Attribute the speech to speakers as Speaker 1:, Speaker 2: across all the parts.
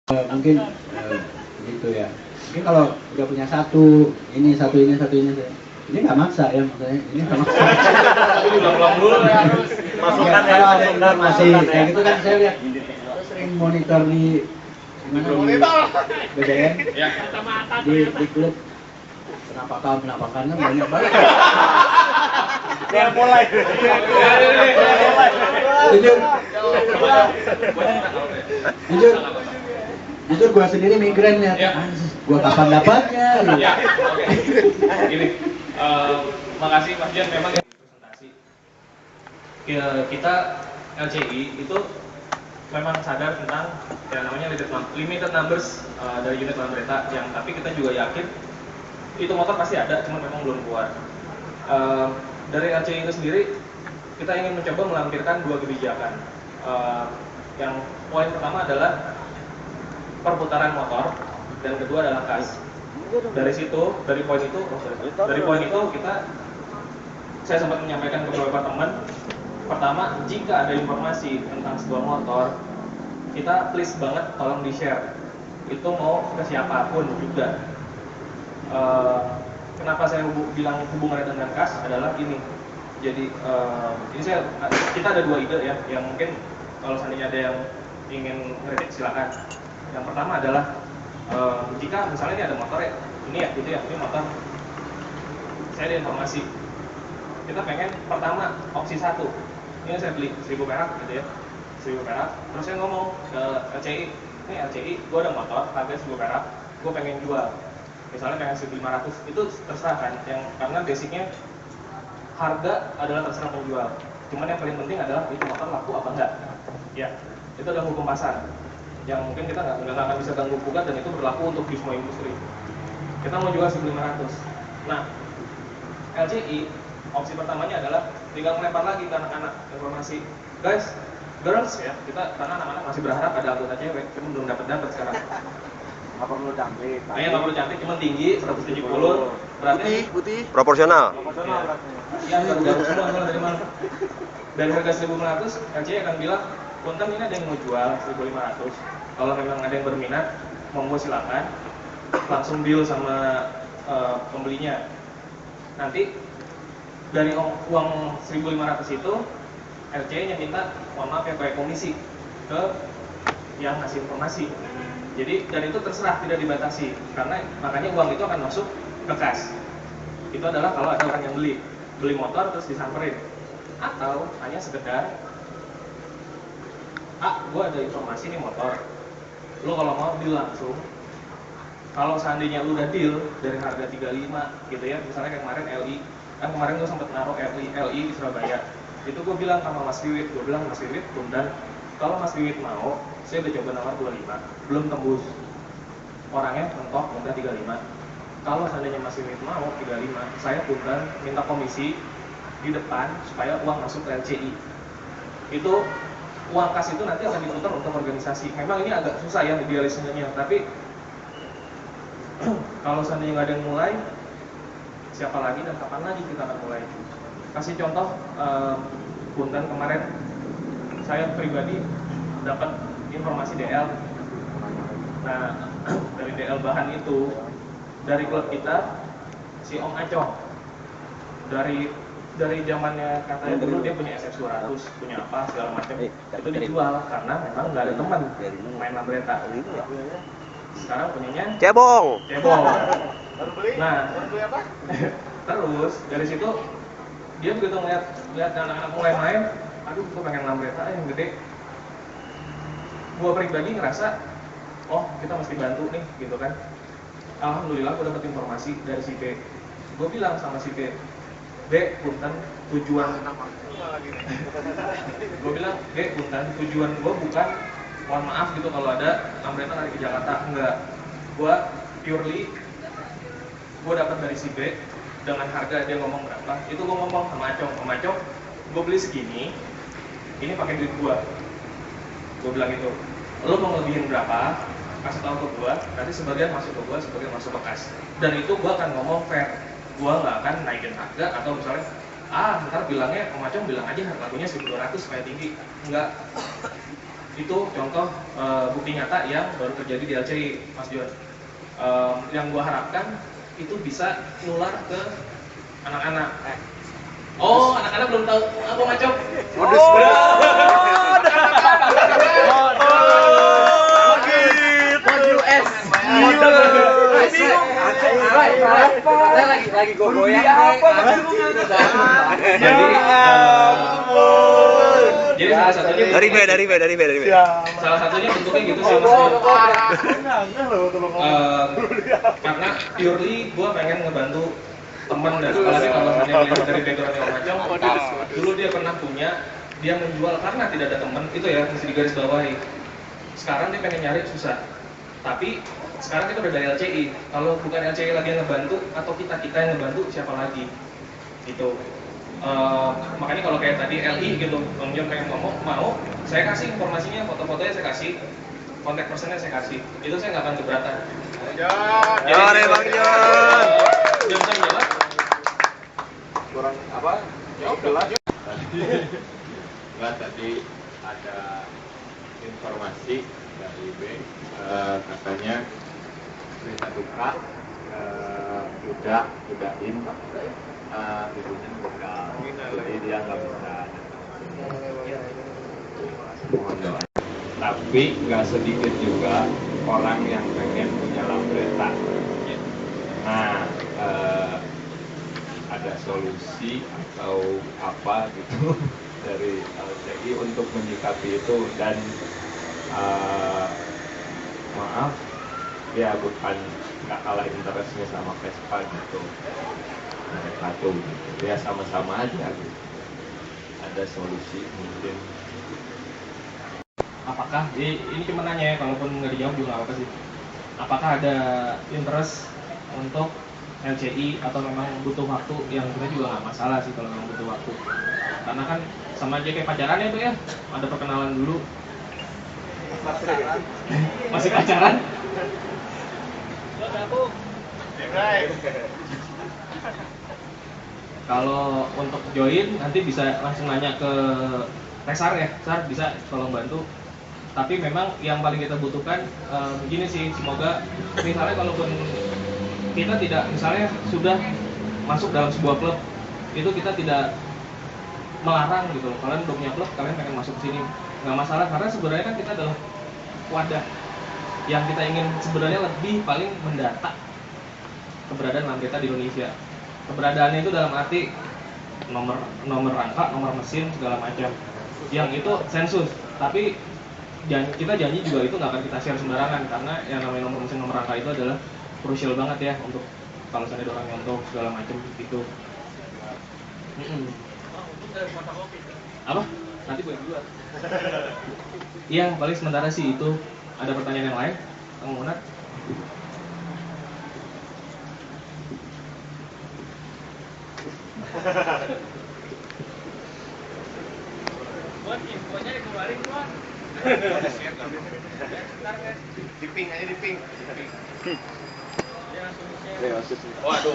Speaker 1: Mungkin gitu ya. Mungkin kalau udah punya satu ini ini nggak maksa ya, maksudnya ini nggak maksa.
Speaker 2: Tapi juga pulang dulu ya harus.
Speaker 1: Masukan ya, kalau ada informasi kayak gitu kan saya lihat sering monitor di BBM
Speaker 2: Ya.
Speaker 1: di klub penampakan kan banyak banget.
Speaker 3: Dia mulai.
Speaker 1: Jujur gua sendiri migrain ya. Gua kapan dapatnya?
Speaker 2: Ya, oke. Gini, makasih Mas Jan memang ya presentasi. Kita LCI itu memang sadar tentang yang namanya limited numbers dari unit dalam kereta, yang tapi kita juga yakin itu motor pasti ada, cuma memang belum keluar. Dari LCI itu sendiri kita ingin mencoba melampirkan dua kebijakan. Yang poin pertama adalah perputaran motor dan kedua adalah kas. Dari poin itu saya sempat menyampaikan ke beberapa teman. Pertama, jika ada informasi tentang sebuah motor, kita please banget tolong di-share. Itu mau ke siapapun juga. Kenapa saya bilang hubungannya dengan kas adalah ini. Jadi kita ada dua ide ya, yang mungkin kalau seandainya ada yang ingin kritik silakan. Yang pertama adalah jika misalnya ini ada motor ya, ini motor, saya ada informasi, kita pengen pertama opsi 1, ini saya beli 1000 perak gitu ya, 1000 perak, terus saya ngomong ke LCI, ini LCI, gue ada motor harga 1000 perak, gue pengen jual, misalnya pengen 1500, itu terserah kan, karena basicnya harga adalah terserah penjual, cuman yang paling penting adalah itu motor laku apa enggak, ya, itu adalah hukum pasar yang mungkin kita nggak akan bisa ganggu gugat, dan itu berlaku untuk di semua industri. Kita mau jual 1500. Nah, LCI opsi pertamanya adalah tinggal melempar lagi ke anak-anak informasi, guys, girls ya, kita karena anak-anak masih berharap ada anggota cewek, cuma belum dapat sekarang.
Speaker 3: Nggak perlu cantik.
Speaker 2: Nggak perlu cantik, cuma tinggi 170, berarti
Speaker 3: putih.
Speaker 4: Proporsional.
Speaker 3: Proporsional berarti.
Speaker 2: Iya, dari semua dari mana? Dari harga 1500, LCI akan bilang, Punten ini ada yang mau jual 1500. Kalau memang ada yang berminat, monggo silakan, langsung deal sama pembelinya. Nanti dari uang 1500 itu LCI-nya minta, mohon maaf ya, kayak komisi ke yang ngasih informasi. Jadi dan itu terserah, tidak dibatasi, karena makanya uang itu akan masuk ke kas. Itu adalah kalau ada orang yang beli motor terus disamperin, atau hanya sekedar, gue ada informasi nih motor, lo kalau mau deal langsung. Kalau seandainya lu udah deal dari harga 35 gitu ya, misalnya kayak kemarin LI, kan kemarin gue sempet naruh LI di Surabaya, itu gue bilang sama Mas Wiwit, Mas Wiwit, Punten, kalau Mas Wiwit mau, saya udah coba nawar 25, belum tembus, orangnya mentok minta 35. Kalau seandainya Mas Wiwit mau 35, saya Punten minta komisi di depan supaya uang masuk ke LCI. Itu uang kas itu nanti akan diputar untuk organisasi. Memang ini agak susah ya idealismenya, tapi kalau seandainya nggak ada yang mulai, siapa lagi dan kapan lagi kita akan mulai? Kasih contoh, Punten kemarin saya pribadi dapat informasi DL. Nah, dari DL bahan itu, dari klub kita, si Om Acong, dari zamannya katanya dulu dia punya SF200, punya apa segala macam, itu dijual karena memang nggak ada teman main lambreta. Sekarang punyanya
Speaker 4: Cebong.
Speaker 2: Nah, terus dari situ dia begitu ngeliat anak-anak mulai main, aduh gue pengen lambreta yang gede. Gue pribadi ngerasa, oh kita mesti bantu nih gitu kan. Alhamdulillah gue dapet informasi dari si B. Gue bilang sama si B, Punten, tujuan gue bilang, Punten, tujuan gue bukan, mohon maaf gitu kalau ada lambreta lari ke Jakarta, enggak. Gue purely gue dapat dari si B dengan harga dia ngomong berapa, itu gue ngomong sama Acong, gue beli segini, ini pakai duit gue bilang itu, lo mau ngelebihin berapa, kasih tahu ke gue, nanti sebagian masuk ke gue, sebagian masuk ke kas, dan itu gue akan ngomong fair, gue nggak akan naikin harga atau misalnya, ntar bilangnya Om Acong bilang aja harga lagunya 1200 supaya tinggi, enggak, Itu contoh bukti nyata yang baru terjadi di LCI, Mas John. Yang gua harapkan itu bisa nular ke anak-anak. Oh, anak-anak belum tahu apa macam.
Speaker 3: Modus
Speaker 1: lagi gue goyang
Speaker 2: jadi salah satunya
Speaker 4: dari B.
Speaker 2: salah satunya bentuknya gitu sih Mas. Karena purely gue pengen ngebantu teman dan apalagi kalau misalnya melihat dari background yang macam dulu dia pernah punya, dia menjual karena tidak ada teman, itu ya mesti digarisbawahi. Sekarang dia pengen nyari susah, tapi sekarang kita udah dari LCI. Kalau bukan LCI lagi yang ngebantu atau kita yang ngebantu, siapa lagi? Gitu. Makanya kalau kayak tadi LI gitu, Bang John pengen ngomong, mau saya kasih informasinya, foto-fotonya saya kasih, kontak personnya saya kasih, itu saya nggak akan keberatan.
Speaker 4: Yore Bang John.
Speaker 2: John bisa menjawab?
Speaker 3: kurang apa? Ya udahlah.
Speaker 5: Enggak, tadi ada informasi dari B, katanya berita duka udahin ibunya meninggal, jadi dia nggak bisa mohon doa. Tapi nggak sedikit juga orang yang pengen punya lambreta. Nah, ada solusi atau apa gitu dari LCI untuk menyikapi itu dan maaf ya bukan nggak kalah interestnya sama Vespa gitu, mereka tuh gitu. Ya sama-sama aja gitu, ada solusi mungkin.
Speaker 2: Apakah ini cuma nanya ya, kalaupun nggak dijawab juga nggak apa-apa sih. Apakah ada interest untuk LCI atau memang butuh waktu? Yang kita juga nggak masalah sih kalau memang butuh waktu, karena kan sama aja kayak pacaran ya tuh ya, ada perkenalan dulu. Masih pacaran? Kalau untuk join nanti bisa langsung nanya ke Tesar ya, Sar bisa tolong bantu. Tapi memang yang paling kita butuhkan begini sih, semoga misalnya kalaupun kita tidak misalnya sudah masuk dalam sebuah klub, itu kita tidak melarang gitu loh. Kalian udah punya klub, kalian pengen masuk ke sini, nggak masalah, karena sebenarnya kan kita adalah wadah yang kita ingin sebenarnya lebih paling mendata keberadaan lambreta di Indonesia. Keberadaannya itu dalam arti nomor rangka, nomor mesin segala macam. Yang itu sensus, tapi kita janji juga itu nggak akan kita share sembarangan, karena yang namanya nomor mesin, nomor rangka itu adalah krusial banget ya untuk kalau misalnya ada orang nyontoh segala macam gitu. Apa? Nanti gue duluan. Iya, paling sementara sih itu. Ada pertanyaan yang lain, Kang Munat? Buat infonya dikeluarin, Buat.
Speaker 3: Diping aja diping.
Speaker 2: Waduh.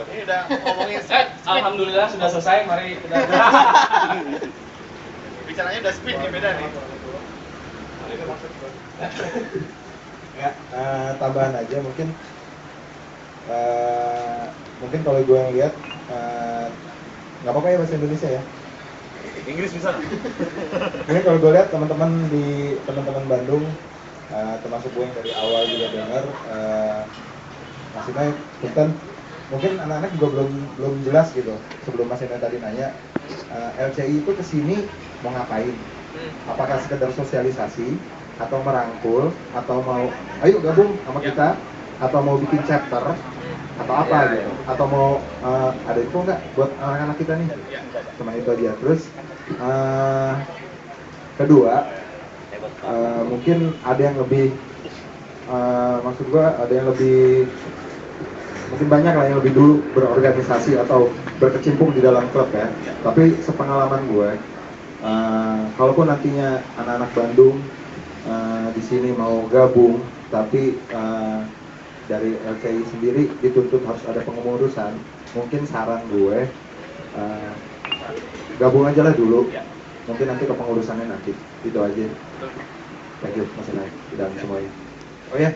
Speaker 3: Ini udah ngomongin
Speaker 2: Alhamdulillah sudah selesai, mari kita
Speaker 3: bicaranya udah speed nih, beda nih.
Speaker 6: Ya, tambahan aja mungkin kalau gue ngeliat nggak apa-apa ya bahasa Indonesia ya.
Speaker 3: Inggris bisa.
Speaker 6: Mungkin kalau gue lihat teman-teman Bandung, termasuk gue yang dari awal juga dengar, maksudnya mungkin anak-anak juga belum jelas gitu. Sebelum Mas Enda tadi nanya, LCI itu kesini mau ngapain? Apakah sekedar sosialisasi, atau merangkul, atau mau ayo gabung sama kita, atau mau bikin chapter, atau apa gitu, atau mau ada info nggak buat anak-anak kita nih? Cuma itu aja. Terus kedua, mungkin ada yang lebih, maksud gua ada yang lebih, mungkin banyak lah yang lebih dulu berorganisasi atau berkecimpung di dalam klub ya. Tapi sepengalaman gue, kalaupun nantinya anak-anak Bandung di sini mau gabung, tapi dari LCI sendiri dituntut harus ada pengurusan, mungkin saran gue gabung aja lah dulu. mungkin nanti kepengurusannya nanti itu aja. Thank you Mas Inai dan semuanya. Oh ya,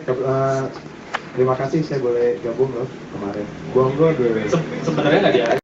Speaker 6: terima kasih saya boleh gabung loh kemarin. Sebenarnya
Speaker 2: Sebenarnya nggak dia